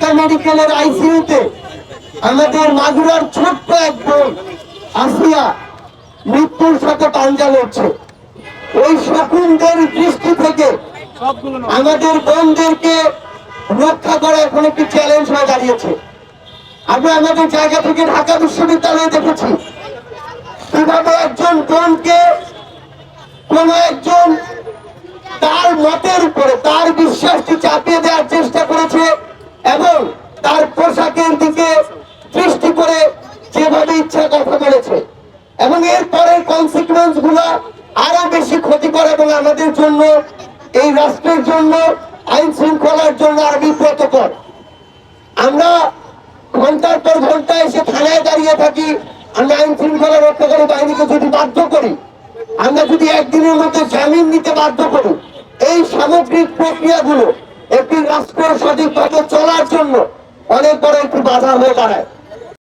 ঢাকা মেডিকেলের আইসিইউতে আমাদের মাগুরার ছোট্ট এক বোন আসিয়া মৃত্যুর সাথে পাঞ্জা লড়ছে। ওই শকুনদের দৃষ্টি থেকে আমাদের বোনদেরকে রক্ষা করা এখন একটি চ্যালেঞ্জ হয়ে দাঁড়িয়েছে। আমরা আমাদের জায়গা থেকে ঢাকা বিশ্ববিদ্যালয়ে দেখেছি কিভাবে একজন বোনকে কোন একজন তার মতের উপরে তার বিশ্বাসটি চাপিয়ে দেওয়ার চেষ্টা করেছে এবং তার পোশাকের দিকে দৃষ্টি করে যেভাবে ইচ্ছা কথা বলেছে এবং এর পরের কনসিকুয়েন্স গুলো আরো বেশি ক্ষতিকর এবং আমাদের জন্য এই রাষ্ট্রের জন্য আইন শৃঙ্খলার জন্য আরো বিব্রতকর। আমরা ঘন্টার পর ঘন্টা এসে থানায় দাঁড়িয়ে থাকি, আমরা আইন শৃঙ্খলা রক্ষাকারী বাহিনীকে যদি বাধ্য করি, আমরা যদি একদিনের মধ্যে জামিন নিতে বাধ্য করি, এই সামগ্রিক প্রক্রিয়াগুলো একটি রাষ্ট্র সঠিকভাবে চলার জন্য অনেক বড় একটি বাধা হয়ে দাঁড়ায়।